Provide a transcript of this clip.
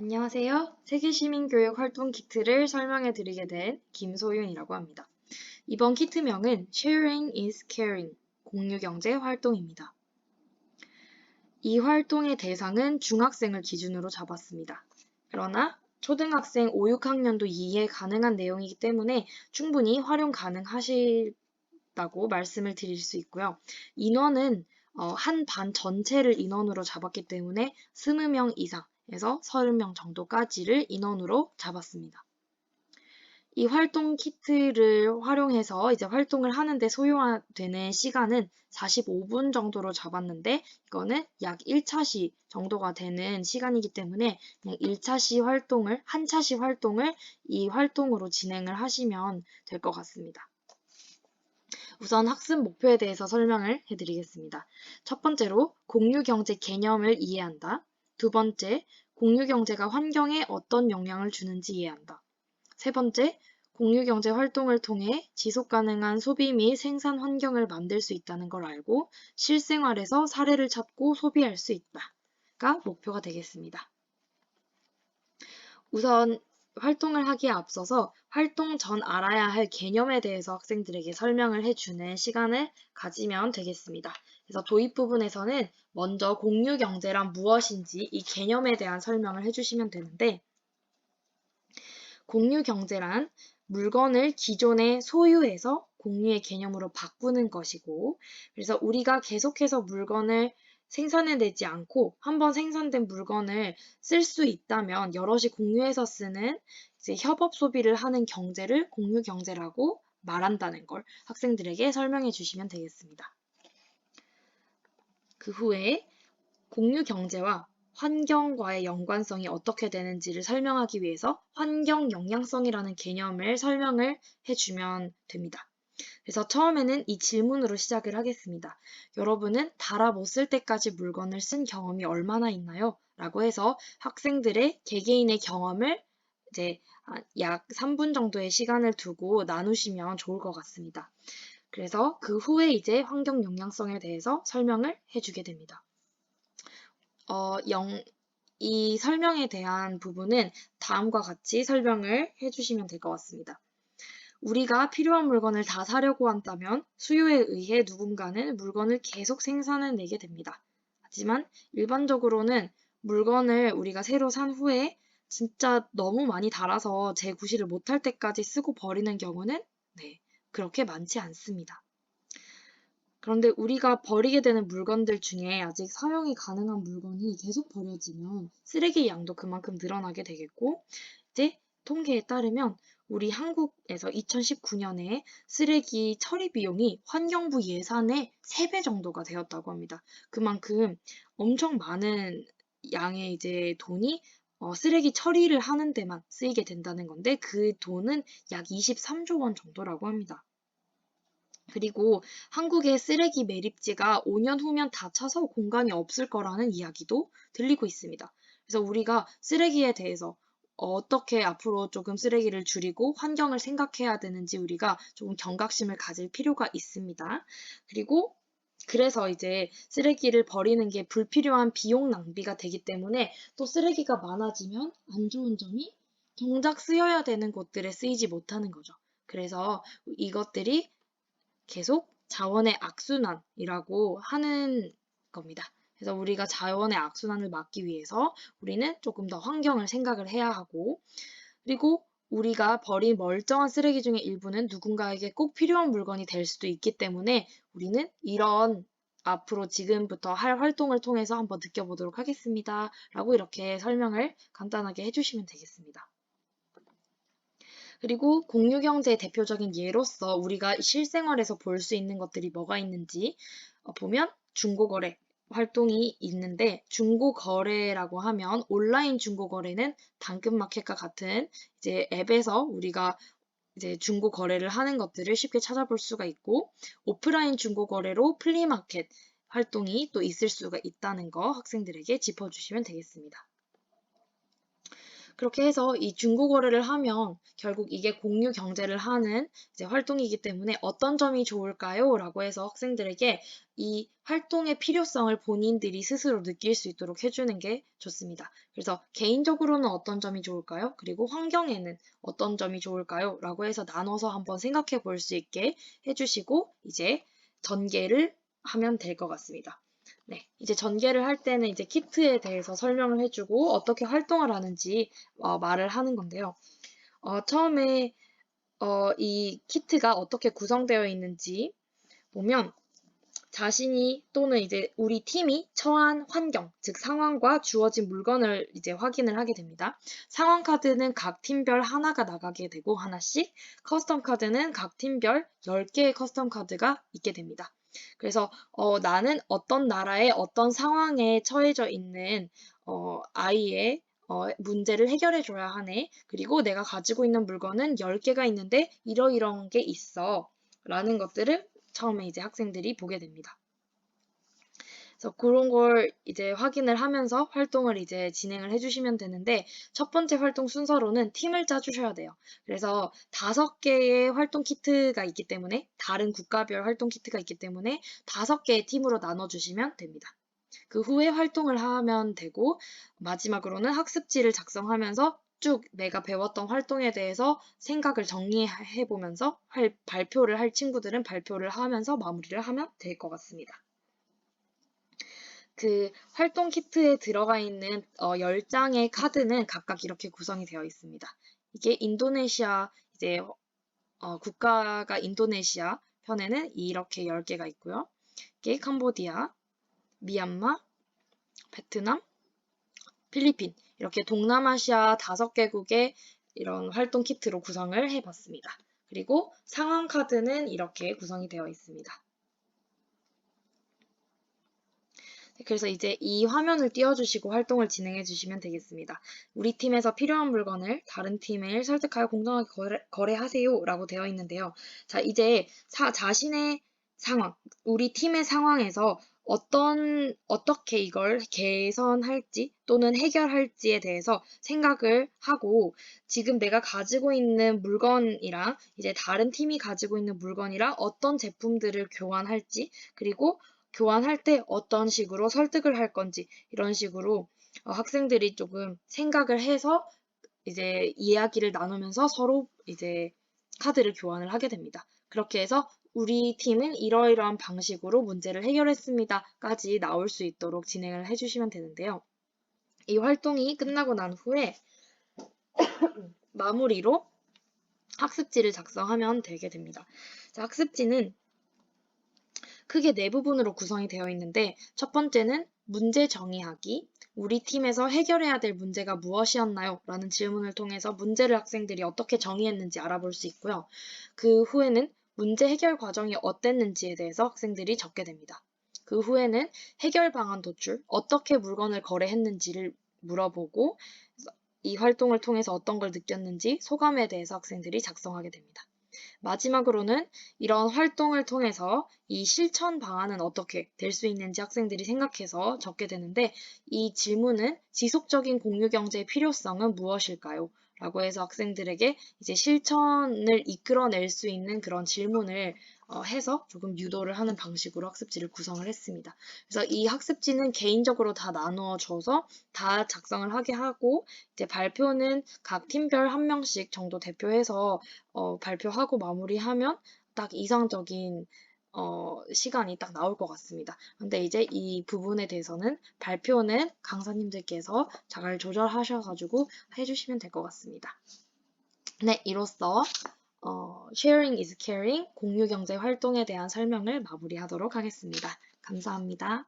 안녕하세요. 세계시민교육 활동 키트를 설명해 드리게 된 김소윤이라고 합니다. 이번 키트명은 Sharing is Caring, 공유경제 활동입니다. 이 활동의 대상은 중학생을 기준으로 잡았습니다. 그러나 초등학생 5, 6학년도 이해 가능한 내용이기 때문에 충분히 활용 가능하시다고 말씀을 드릴 수 있고요. 인원은 한 반 전체를 인원으로 잡았기 때문에 20명 이상에서 30명 정도까지를 인원으로 잡았습니다. 이 활동 키트를 활용해서 이제 활동을 하는데 소요되는 시간은 45분 정도로 잡았는데 이거는 약 1차시 정도가 되는 시간이기 때문에 그냥 1차시 활동을, 한 차시 활동을 이 활동으로 진행을 하시면 될 것 같습니다. 우선 학습 목표에 대해서 설명을 해드리겠습니다. 첫 번째로 공유경제 개념을 이해한다. 두 번째, 공유경제가 환경에 어떤 영향을 주는지 이해한다. 세 번째, 공유경제 활동을 통해 지속가능한 소비 및 생산 환경을 만들 수 있다는 걸 알고 실생활에서 사례를 찾고 소비할 수 있다가 목표가 되겠습니다. 우선 활동을 하기에 앞서서 활동 전 알아야 할 개념에 대해서 학생들에게 설명을 해주는 시간을 가지면 되겠습니다. 그래서 도입 부분에서는 먼저 공유경제란 무엇인지 이 개념에 대한 설명을 해주시면 되는데 공유경제란 물건을 기존에 소유해서 공유의 개념으로 바꾸는 것이고 그래서 우리가 계속해서 물건을 생산해내지 않고 한번 생산된 물건을 쓸 수 있다면 여럿이 공유해서 쓰는 이제 협업 소비를 하는 경제를 공유경제라고 말한다는 걸 학생들에게 설명해 주시면 되겠습니다. 그 후에 공유경제와 환경과의 연관성이 어떻게 되는지를 설명하기 위해서 환경 영향성이라는 개념을 설명을 해주면 됩니다. 그래서 처음에는 이 질문으로 시작을 하겠습니다. 여러분은 달아 못 쓸 때까지 물건을 쓴 경험이 얼마나 있나요? 라고 해서 학생들의 개개인의 경험을 이제 약 3분 정도의 시간을 두고 나누시면 좋을 것 같습니다. 그래서 그 후에 이제 환경 영향성에 대해서 설명을 해주게 됩니다. 이 설명에 대한 부분은 다음과 같이 설명을 해주시면 될 것 같습니다. 우리가 필요한 물건을 다 사려고 한다면 수요에 의해 누군가는 물건을 계속 생산해내게 됩니다. 하지만 일반적으로는 물건을 우리가 새로 산 후에 진짜 너무 많이 달아서 재구실을 못할 때까지 쓰고 버리는 경우는 그렇게 많지 않습니다. 그런데 우리가 버리게 되는 물건들 중에 아직 사용이 가능한 물건이 계속 버려지면 쓰레기 양도 그만큼 늘어나게 되겠고 이제 통계에 따르면 우리 한국에서 2019년에 쓰레기 처리 비용이 환경부 예산의 3배 정도가 되었다고 합니다. 그만큼 엄청 많은 양의 이제 돈이 쓰레기 처리를 하는 데만 쓰이게 된다는 건데 그 돈은 약 23조 원 정도라고 합니다. 그리고 한국의 쓰레기 매립지가 5년 후면 다 차서 공간이 없을 거라는 이야기도 들리고 있습니다. 그래서 우리가 쓰레기에 대해서 어떻게 앞으로 조금 쓰레기를 줄이고 환경을 생각해야 되는지 우리가 조금 경각심을 가질 필요가 있습니다. 그리고 그래서 이제 쓰레기를 버리는 게 불필요한 비용 낭비가 되기 때문에 또 쓰레기가 많아지면 안 좋은 점이 정작 쓰여야 되는 곳들에 쓰이지 못하는 거죠. 그래서 이것들이 계속 자원의 악순환이라고 하는 겁니다. 그래서 우리가 자원의 악순환을 막기 위해서 우리는 조금 더 환경을 생각을 해야 하고 그리고 우리가 버린 멀쩡한 쓰레기 중에 일부는 누군가에게 꼭 필요한 물건이 될 수도 있기 때문에 우리는 이런 앞으로 지금부터 할 활동을 통해서 한번 느껴보도록 하겠습니다. 라고 이렇게 설명을 간단하게 해주시면 되겠습니다. 그리고 공유경제의 대표적인 예로서 우리가 실생활에서 볼 수 있는 것들이 뭐가 있는지 보면 중고거래 활동이 있는데 중고거래라고 하면 온라인 중고거래는 당근마켓과 같은 이제 앱에서 우리가 이제 중고거래를 하는 것들을 쉽게 찾아볼 수가 있고 오프라인 중고거래로 플리마켓 활동이 또 있을 수가 있다는 거 학생들에게 짚어주시면 되겠습니다. 그렇게 해서 이 중국어를 하면 결국 이게 공유 경제를 하는 이제 활동이기 때문에 어떤 점이 좋을까요? 라고 해서 학생들에게 이 활동의 필요성을 본인들이 스스로 느낄 수 있도록 해주는 게 좋습니다. 그래서 개인적으로는 어떤 점이 좋을까요? 그리고 환경에는 어떤 점이 좋을까요? 라고 해서 나눠서 한번 생각해 볼 수 있게 해주시고 이제 전개를 하면 될 것 같습니다. 네, 이제 전개를 할 때는 이제 키트에 대해서 설명을 해주고 어떻게 활동을 하는지 말을 하는 건데요. 처음에 이 키트가 어떻게 구성되어 있는지 보면 자신이 또는 이제 우리 팀이 처한 환경, 즉 상황과 주어진 물건을 이제 확인을 하게 됩니다. 상황 카드는 각 팀별 하나가 나가게 되고 하나씩, 커스텀 카드는 각 팀별 10개의 커스텀 카드가 있게 됩니다. 그래서 나는 어떤 나라의 어떤 상황에 처해져 있는 아이의 문제를 해결해 줘야 하네. 그리고 내가 가지고 있는 물건은 10개가 있는데 이러이러한 게 있어. 라는 것들을 처음에 이제 학생들이 보게 됩니다. 그래서 그런 걸 이제 확인을 하면서 활동을 이제 진행을 해주시면 되는데 첫 번째 활동 순서로는 팀을 짜주셔야 돼요. 그래서 5개의 활동 키트가 있기 때문에 다른 국가별 활동 키트가 있기 때문에 5개의 팀으로 나눠주시면 됩니다. 그 후에 활동을 하면 되고 마지막으로는 학습지를 작성하면서 쭉 내가 배웠던 활동에 대해서 생각을 정리해 보면서 발표를 할 친구들은 발표를 하면서 마무리를 하면 될 것 같습니다. 그 활동 키트에 들어가 있는 10장의 카드는 각각 이렇게 구성이 되어 있습니다. 이게 인도네시아 이제 국가가 인도네시아 편에는 이렇게 10개가 있고요. 이게 캄보디아, 미얀마, 베트남, 필리핀 이렇게 동남아시아 5개국의 이런 활동 키트로 구성을 해봤습니다. 그리고 상황 카드는 이렇게 구성이 되어 있습니다. 그래서 이제 이 화면을 띄워주시고 활동을 진행해 주시면 되겠습니다. 우리 팀에서 필요한 물건을 다른 팀을 설득하여 공정하게 거래하세요 라고 되어 있는데요. 자, 이제 자신의 상황, 우리 팀의 상황에서 어떻게 이걸 개선할지 또는 해결할지에 대해서 생각을 하고 지금 내가 가지고 있는 물건이랑 이제 다른 팀이 가지고 있는 물건이랑 어떤 제품들을 교환할지 그리고 교환할 때 어떤 식으로 설득을 할 건지 이런 식으로 학생들이 조금 생각을 해서 이제 이야기를 나누면서 서로 이제 카드를 교환을 하게 됩니다. 그렇게 해서 우리 팀은 이러이러한 방식으로 문제를 해결했습니다까지 나올 수 있도록 진행을 해주시면 되는데요. 이 활동이 끝나고 난 후에 마무리로 학습지를 작성하면 되게 됩니다. 자, 학습지는 크게 4부분으로 구성이 되어 있는데 첫 번째는 문제 정의하기, 우리 팀에서 해결해야 될 문제가 무엇이었나요? 라는 질문을 통해서 문제를 학생들이 어떻게 정의했는지 알아볼 수 있고요. 그 후에는 문제 해결 과정이 어땠는지에 대해서 학생들이 적게 됩니다. 그 후에는 해결 방안 도출, 어떻게 물건을 거래했는지를 물어보고 이 활동을 통해서 어떤 걸 느꼈는지 소감에 대해서 학생들이 작성하게 됩니다. 마지막으로는 이런 활동을 통해서 이 실천 방안은 어떻게 될 수 있는지 학생들이 생각해서 적게 되는데 이 질문은 지속적인 공유 경제의 필요성은 무엇일까요? 라고 해서 학생들에게 이제 실천을 이끌어낼 수 있는 그런 질문을 해서 조금 유도를 하는 방식으로 학습지를 구성을 했습니다. 그래서 이 학습지는 개인적으로 다 나누어줘서 다 작성을 하게 하고 이제 발표는 각 팀별 1명씩 정도 대표해서 발표하고 마무리하면 딱 이상적인 시간이 딱 나올 것 같습니다. 근데 이제 이 부분에 대해서는 발표는 강사님들께서 잘 조절하셔가지고 해주시면 될 것 같습니다. 네, 이로써 Sharing is Caring 공유 경제 활동에 대한 설명을 마무리하도록 하겠습니다. 감사합니다.